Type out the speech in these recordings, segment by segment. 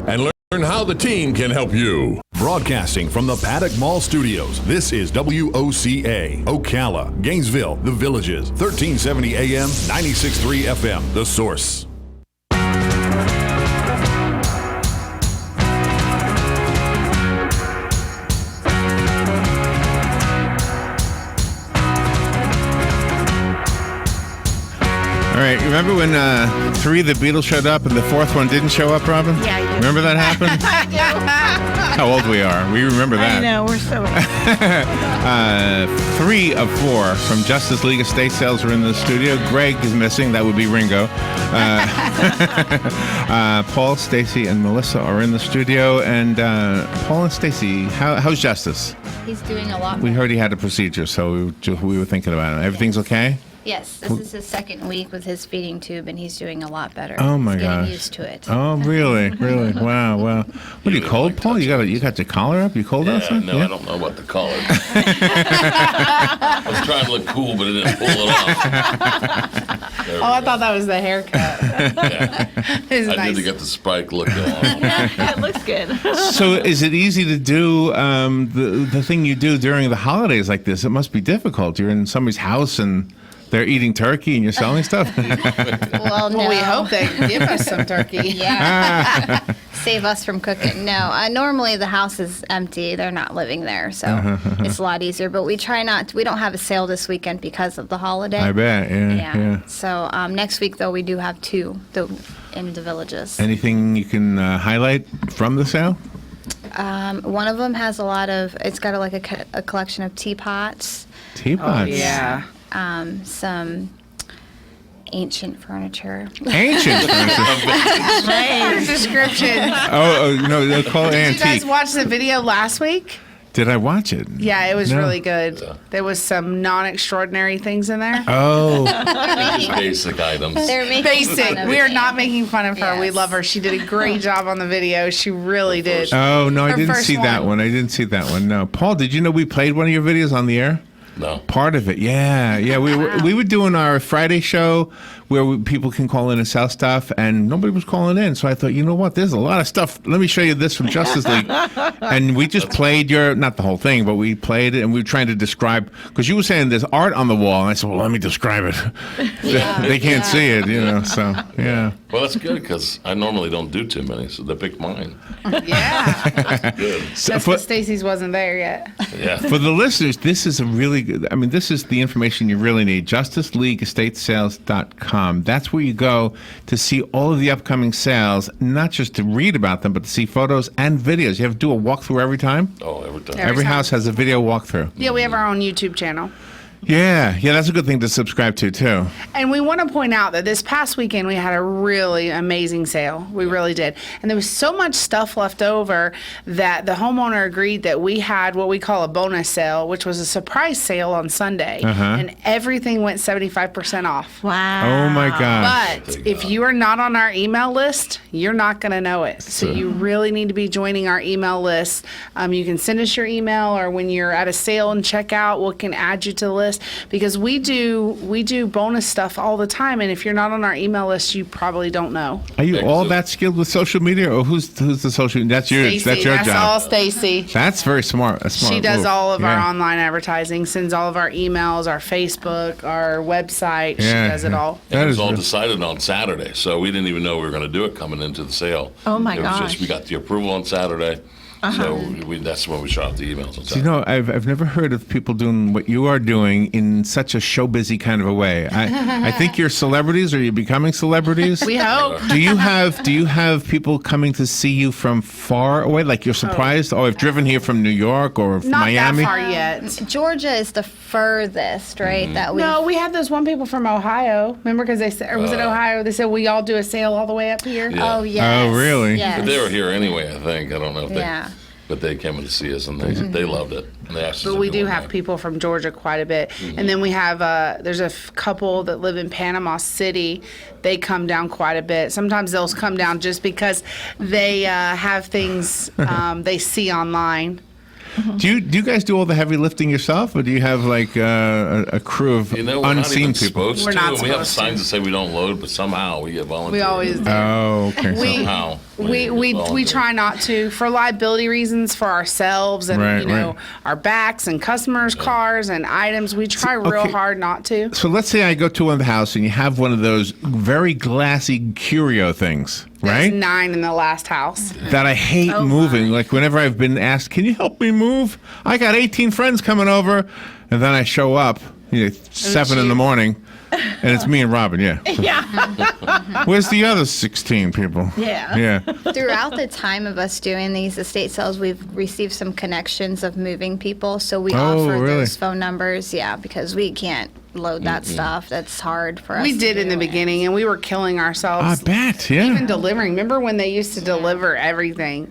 and learn how the team can help you. Broadcasting from the Paddock Mall Studios, this is WOCA, Ocala, Gainesville, The Villages, 1370 AM, 96.3 FM, The Source. All right, remember when 3 of the Beatles showed up and the 4th one didn't show up, Robin? Yeah, I do. Remember that happened? How old we are. We remember that. I know, we're so 3 of 4 from Justice League Estate Sales are in the studio. Greg is missing. That would be Ringo. Paul, Stacy, and Melissa are in the studio. And Paul and Stacy, how's Justice? He's doing a lot We better. heard he had a procedure, so we were thinking about it. Everything's okay? Yes, this is his second week with his feeding tube, and he's doing a lot better. Oh my He's gosh. getting used to it. Oh, really? Really? Wow, wow. What are you cold, Paul? You got your collar up? You cold outside? No, I don't know about the collar. I was trying to look cool, but it didn't pull it off. There we I go. thought that was the haircut. Yeah. It's I nice. did to get the spike look on. It looks good. So is it easy to do the thing you do during the holidays like this? It must be difficult. You're in somebody's house and they're eating turkey and you're selling stuff? Well, no. Well, we hope they give us some turkey. Yeah. Save us from cooking. No, normally the house is empty. They're not living there, so it's a lot easier. But we try not. We don't have a sale this weekend because of the holiday. I bet, yeah. So next week, though, we do have 2 in the Villages. Anything you can highlight from the sale? One of them has a lot of. It's got a collection of teapots. Teapots. Yeah. Some ancient furniture. Ancient furniture. Description. Oh, no, they'll call it Did you guys antique. watch the video last week? Did I watch it? Yeah, it was No. really good. There was some non-extraordinary things in there. Oh, Just basic items. They're making Basic. fun of We are me. not making fun of her. We Yes. love her. She did a great job on the video. She really did. oh no, I Her didn't first see that one. I didn't see that one. No, Paul, did you know we played one of your videos on the air? No. Part of it, yeah. We were doing our Friday show where people can call in and sell stuff, and nobody was calling in. So I thought, you know what? There's a lot of stuff. Let me show you this from Justice League. And we just played not the whole thing, but we played it, and we were trying to describe, because you were saying there's art on the wall, and I said, well, let me describe it. They can't see it, so yeah. Well, that's good because I normally don't do too many, so they picked mine. Yeah. Good. So Just for, that Stacy's wasn't there yet. Yeah. for the listeners, this is a really good, this is the information you really need. JusticeLeagueEstateSales.com. That's where you go to see all of the upcoming sales, not just to read about them, but to see photos and videos. You have to do a walkthrough every time? Oh, every time. Every time. house has a video walkthrough. Yeah, we have our own YouTube channel. Yeah, that's a good thing to subscribe to, too. And we want to point out that this past weekend we had a really amazing sale. We really did. And there was so much stuff left over that the homeowner agreed that we had what we call a bonus sale, which was a surprise sale on Sunday. And everything went 75% off. Wow. Oh, my gosh. But if you are not on our email list, you're not going to know it. So you really need to be joining our email list. You can send us your email, or when you're at a sale and check out, we can add you to the list, because we do bonus stuff all the time. And if you're not on our email list, you probably don't know. Are you all that skilled with social media, or who's the social media? That's yours. Stacy, That's your that's job. all Stacy. That's very smart. A smart She does move. all of our Yeah. online advertising, sends all of our emails, our Facebook, our website. Yeah, She does it yeah. all. That It was is all re- decided on Saturday, so we didn't even know we were going to do it coming into the sale. Oh, my It was gosh. just we got the approval on Saturday, so that's when we shot out the emails on Saturday. You know, I've never heard of people doing what you are doing in such a show busy kind of a way. I think you're celebrities, or you're becoming celebrities. We hope. Do you have people coming to see you from far away? Like you're surprised? Oh, I've driven here from New York or from Not Miami. that far yet. Georgia is the furthest, right? That we. No, we had those one people from Ohio. Remember, because they said, or was it Ohio? They said we all do a sale all the way up here. Yeah. Oh yes. Oh, really? Yes. But they were here anyway, I think. I don't know if they. Yeah. But they came in to see us, and they loved it. And they asked us But if we do wanted have to- people from Georgia quite a bit. And then we have, there's a couple that live in Panama City. They come down quite a bit. Sometimes they'll come down just because they have things they see online. Do you guys do all the heavy lifting yourself, or do you have like a crew of We're not unseen even people? supposed We're to. not And we have supposed to. signs that say we don't load, but somehow we get volunteers. We always do. Oh, okay. We- Somehow. We volunteer. try not to, for liability reasons, for ourselves and Right, right. our backs and customers' cars and items. We try real okay. hard not to. So let's say I go to the house and you have one of those very glassy curio things, There's right? 9 in the last house. That I hate moving. Like whenever I've been asked, "Can you help me move?" I got 18 friends coming over, and then I show up, 7 in the morning, and it's me and Robin. Yeah. Yeah. Where's the other 16 people? Yeah. Yeah. Throughout the time of us doing these estate sales, we've received some connections of moving people. So we Oh, offer really? those phone numbers, because we can't load that stuff. That's hard for us. We to did in do the it. beginning, and we were killing I ourselves. bet. Yeah. Even delivering. Remember when they used to deliver everything?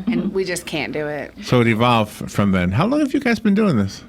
And we just can't do it. So it evolved from then. How long have you guys been doing this?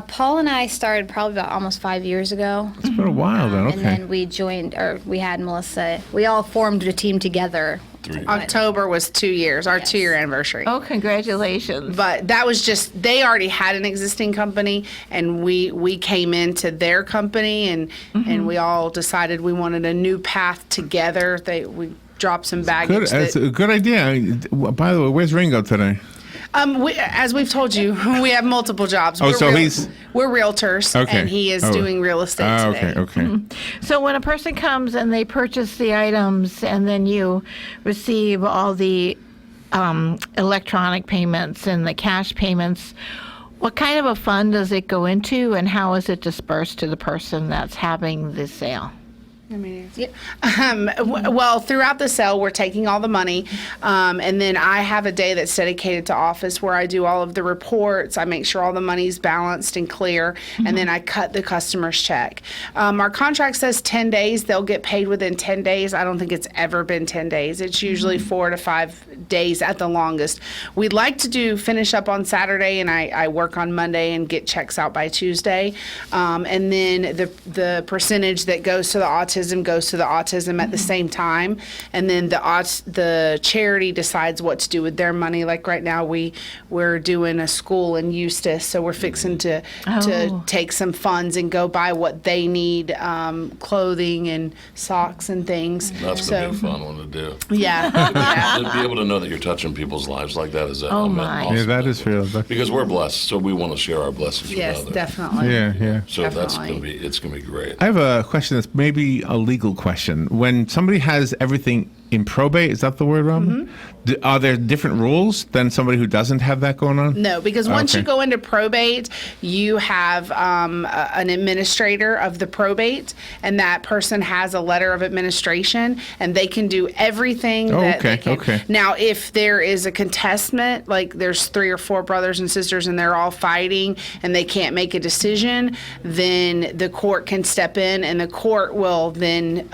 Paul and I started probably about almost 5 years ago. It's been a while then. And Okay. then we joined, or we had Melissa. We all formed a team together. October was 2 years, our 2-year anniversary. Oh, congratulations. But that was just, they already had an existing company, and we came into their company, and we all decided we wanted a new path together. We dropped some baggage. Good. That's a good idea. By the way, where's Ringo today? As we've told you, we have multiple jobs. Oh, so he's- we're realtors, Okay. and he is Oh. doing real estate today. Okay. So when a person comes and they purchase the items and then you receive all the electronic payments and the cash payments, what kind of a fund does it go into and how is it dispersed to the person that's having the sale? Well, throughout the sale, we're taking all the money, and then I have a day that's dedicated to office where I do all of the reports. I make sure all the money's balanced and clear, and then I cut the customer's check. Our contract says 10 days. They'll get paid within 10 days. I don't think it's ever been 10 days. It's usually 4 to 5 days at the longest. We'd like to finish up on Saturday, and I work on Monday and get checks out by Tuesday. And then the percentage that goes to the autism goes to the autism at the same time, and then the charity decides what to do with their money. Like right now, we're doing a school in Eustis, so we're fixing to take some funds and go buy what they need, clothing and socks and things. That's so gonna be a fun one to do. yeah, To be able to know that you're touching people's lives like that is Oh, my. awesome. Yeah, that is real. Because we're blessed, so we want to share our blessings yes, with others. definitely. Yeah. So that's Definitely. it's gonna be great. I have a question that's maybe a legal question. When somebody has everything in probate, is that the word, Robin? Are there different rules than somebody who doesn't have that going on? No, because once you Okay. go into probate, you have an administrator of the probate, and that person has a letter of administration, and they can do everything Oh, that okay, they can. okay. Now, if there is a contestment, like there's 3 or 4 brothers and sisters, and they're all fighting, and they can't make a decision, then the court can step in, and the court will then,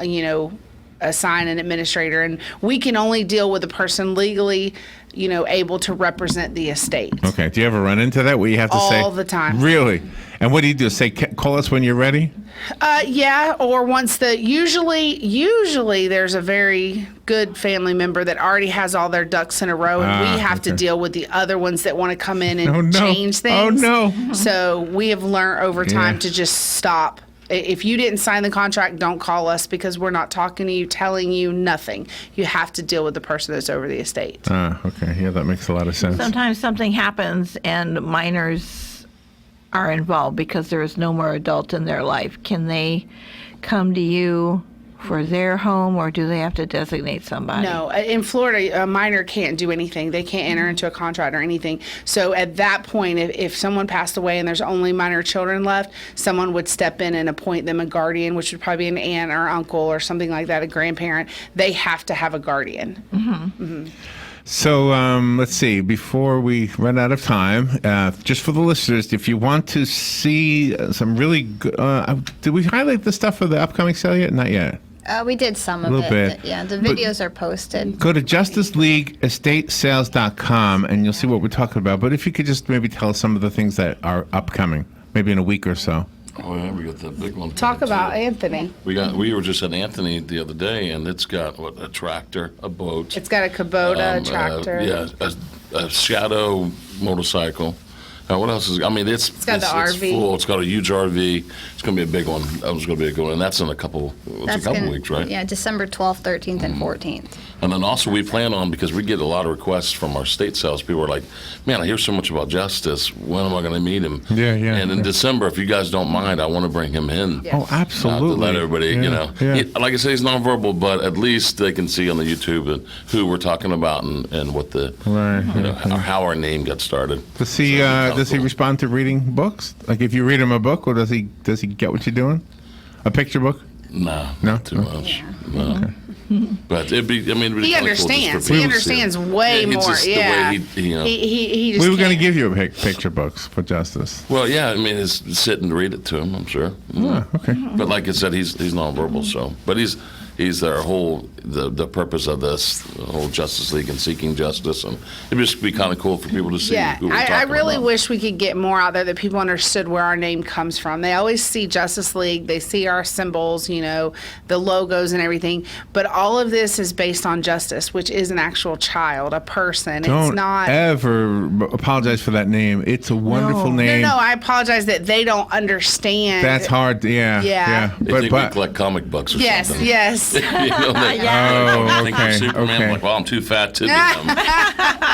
assign an administrator, and we can only deal with a person legally, able to represent the estate. Okay. Do you ever run into that where you have to say All the time. Really? And what do you do? Say, call us when you're ready? Yeah, or once usually there's a very good family member that already has all their ducks in a row, and we have to okay. deal with the other ones that want to come in and Oh, no. change Oh, things. no. So we have learned over time Yeah. to just stop. If you didn't sign the contract, don't call us, because we're not talking to you, telling you nothing. You have to deal with the person that's over the estate. Okay. Yeah, that makes a lot of sense. Sometimes something happens and minors are involved because there is no more adult in their life. Can they come to you for their home, or do they have to designate somebody? No, in Florida, a minor can't do anything. They can't enter into a contract or anything. So at that point, if someone passed away and there's only minor children left, someone would step in and appoint them a guardian, which would probably be an aunt or uncle or something like that, a grandparent. They have to have a guardian. So let's see. Before we run out of time, just for the listeners, if you want to see some really good, did we highlight the stuff for the upcoming sale yet? Not yet. We did some of Little it. bit. Yeah, the But- videos are posted. Go to justiceleagueestatesales.com and you'll see what we're talking about. But if you could just maybe tell us some of the things that are upcoming, maybe in a week or so. Oh yeah, we got the big one. Talk coming, about too. Anthony. We were just at Anthony the other day, and it's got a tractor, a boat. It's got a Kubota um, tractor. Yeah, a Shadow motorcycle. What else is? I mean, it's got the RV. full. It's got a huge RV. It's going to be a big one. That was going to be a good one, and that's in a couple. It's a couple weeks, right? Yeah, December 12th, 13th, and 14th. And then also we plan on, because we get a lot of requests from our state sales, people are like, man, I hear so much about Justice. When am I going to meet him? Yeah, yeah, And in yeah. December, if you guys don't mind, I want to bring him in. Oh, absolutely. To let everybody, Yeah, yeah. like I say, he's nonverbal, but at least they can see on the YouTube and who we're talking about and what the, Right, how our name got started. Does he respond to reading books? Like if you read him a book, or does he get what you're doing? A picture book? No, No? not too much. No. But it'd be, I mean, it'd be He kinda cool just for understands. people He to see understands him. way Yeah, more. just the way Yeah. he, you know. He just We were going to can't- give you a picture books for Justice. Well, yeah, I mean, it's sit and read it to him, I'm sure. Oh, okay. But like I said, he's nonverbal, so. But he's their whole, the purpose of this, the whole Justice League and seeking justice. And it'd just be kind of cool for people to see Yeah, who we're I talking really about. wish we could get more out there that people understood where our name comes from. They always see Justice League, they see our symbols, the logos and everything, but all of this is based on justice, which is an actual child, a person. Don't it's not. ever apologize for that name. It's a wonderful No. name. No, I apologize that they don't understand. That's hard. Yeah. Yeah. They think we collect comic books or Yes, something. yes. Oh, I think we're okay, Superman. okay. I'm like, well, I'm too fat to be them.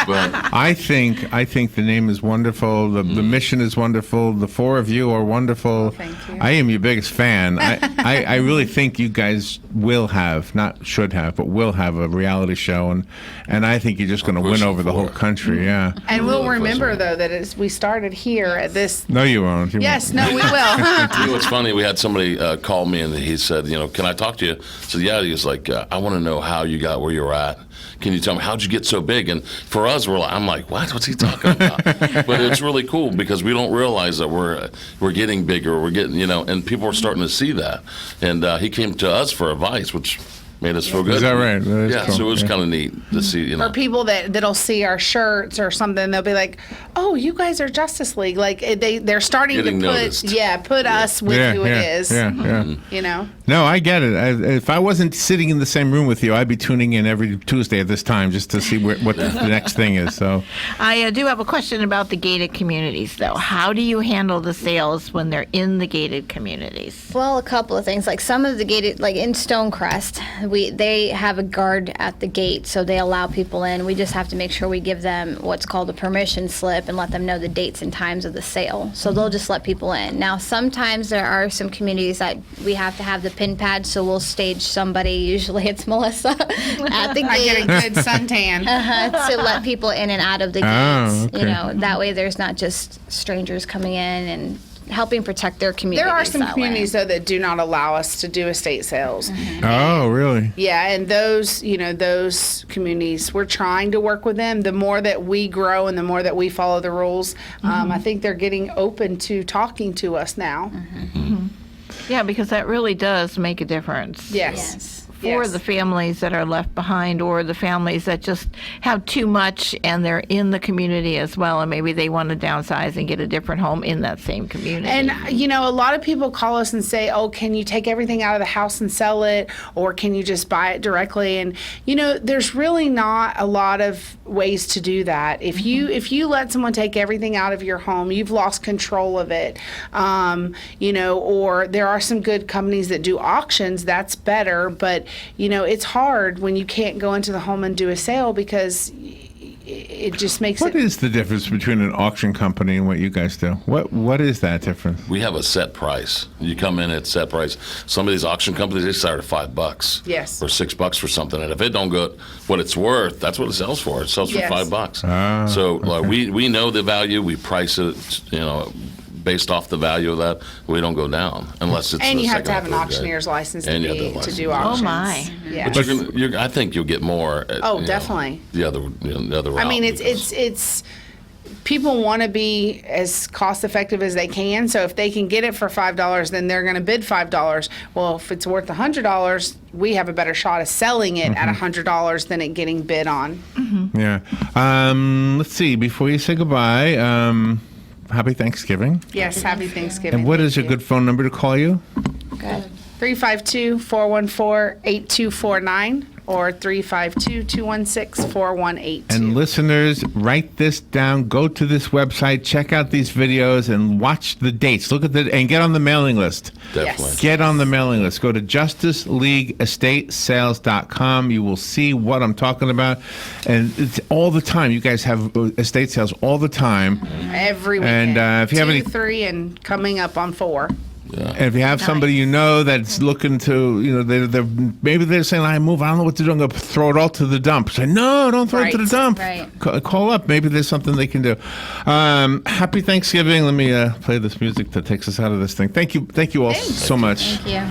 But I think the name is wonderful. The mission is wonderful. The four of you are wonderful. Thank you. I am your biggest fan. I really think you guys will have, not should have, but will have a reality show, and I think you're just going to win pushing over the for whole it. country. Yeah. And we'll Really remember, pushing. though, that we started here at this. No, you won't. You Yes, won't. no, we will. you know what's funny? We had somebody call me and he said, can I talk to you? I said, yeah. He was like, I want to know how you got where you're at. Can you tell me, how'd you get so big? And for us, I'm like, what? What's he talking about? But it's really cool because we don't realize that we're getting bigger. We're getting, and people are starting to see that. And he came to us for advice, which made us feel good. Is that right? That is yeah, cool. so it was Yeah. kind of neat to see, Or people that'll see our shirts or something, they'll be like, "Oh, you guys are Justice League." Like they're starting Getting to put noticed. put us with Yeah, who yeah, it is. Yeah, yeah. No, I get it. If I wasn't sitting in the same room with you, I'd be tuning in every Tuesday at this time just to see what the next thing is. So, I do have a question about the gated communities, though. How do you handle the sales when they're in the gated communities? Well, a couple of things. Like some of the gated, like in Stonecrest, they have a guard at the gate, so they allow people in. We just have to make sure we give them what's called a permission slip and let them know the dates and times of the sale. So they'll just let people in. Now, sometimes there are some communities that we have to have the pin pad, so we'll stage somebody, usually it's Melissa, at the I get a gate good suntan. to let people in and out of the Oh, gates. okay. That way there's not just strangers coming in and helping protect their communities. There are some that way. communities though that do not allow us to do estate sales. oh, really? Yeah, and those communities, we're trying to work with them. The more that we grow and the more that we follow the rules, I think they're getting open to talking to us now. Yeah, because that really does make a difference. Yes. For Yes. the families that are left behind or the families that just have too much and they're in the community as well and maybe they want to downsize and get a different home in that same community. And, a lot of people call us and say, oh, can you take everything out of the house and sell it? Or can you just buy it directly? And, there's really not a lot of ways to do that. If you let someone take everything out of your home, you've lost control of it. Or there are some good companies that do auctions, that's better. But, it's hard when you can't go into the home and do a sale because it just makes What it. is the difference between an auction company and what you guys do? What is that difference? we have a set price. You come in at set price. Some of these auction companies, they start at $5. Yes. Or $6 for something. And if it don't go what it's worth, that's what it sells for. It sells for Yes. $5. So like, we know the value. We price it, based off the value of that. We don't go down unless it's. And the you have to second have or an third day. auctioneer's license And you have to the do license. auctions. Oh, my. Yeah. But I think you'll get more. Definitely. The other route. I mean, because- it's people want to be as cost effective as they can. So if they can get it for $5, then they're going to bid $5. Well, if it's worth $100, we have a better shot of selling it at $100 than it getting bid on. Yeah. Let's see. Before you say goodbye, happy Thanksgiving. Yes, happy Thanksgiving. And what is a Thank you. good phone number to call you? Good. 352-414-8249. or 352-216-4182. And listeners, write this down. Go to this website, check out these videos, and watch the dates. Look at and get on the mailing list. Definitely. Get on the mailing list. Go to justiceleagueestatesales.com. You will see what I'm talking about. And it's all the time. You guys have estate sales all the time. Every weekend. And if you have 2, any 3, and coming up on 4. And if you have somebody you know that's looking to, maybe they're saying, I move, I don't know what to do, I'm going to throw it all to the dump. Say, no, don't throw it to the Right. dump. Right. Call up. Maybe there's something they can do. Happy Thanksgiving. Let me play this music that takes us out of this thing. Thank you all so much. Thank you.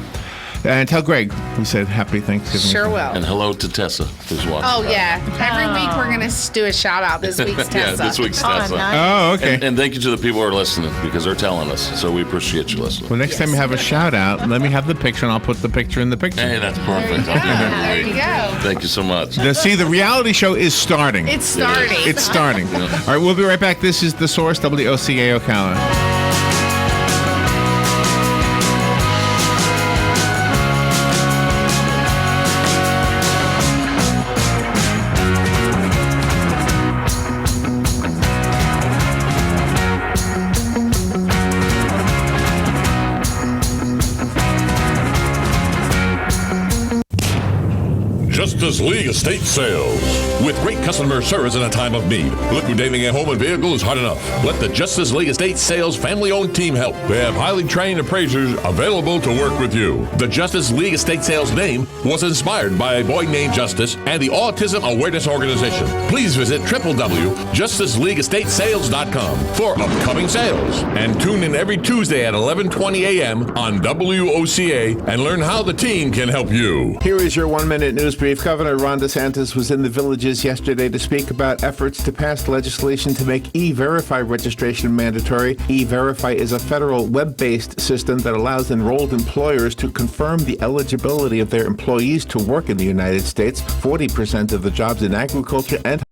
And tell Greg we said Happy Thanksgiving. Sure will. And hello to Tessa, who's watching. Oh, yeah. Every week we're going to do a shout out. This week's Yeah, Tessa. this week's Oh, Tessa. nice. Oh, okay. And thank you to the people who are listening because they're telling us. So we appreciate you listening. Well, next time you have a shout out, let me have the picture and I'll put the picture in the picture. Hey, that's perfect. I'll do that There every you week. go. Thank you so much. See, the reality show is starting. It's starting. It's starting. All right, we'll be right back. This is The Source, WOCA Ocala. Justice League Estate Sales. With great customer service in a time of need. Liquidating a home and vehicle is hard enough. Let the Justice League Estate Sales family-owned team help. They have highly trained appraisers available to work with you. The Justice League Estate Sales name was inspired by a boy named Justice and the Autism Awareness Organization. Please visit www.justiceleagueestatesales.com for upcoming sales. And tune in every Tuesday at 11:20 a.m. on WOCA and learn how the team can help you. Here is your 1-minute news brief. Governor Ron DeSantis was in the Villages yesterday to speak about efforts to pass legislation to make E-Verify registration mandatory. E-Verify is a federal web-based system that allows enrolled employers to confirm the eligibility of their employees to work in the United States. 40% of the jobs in agriculture and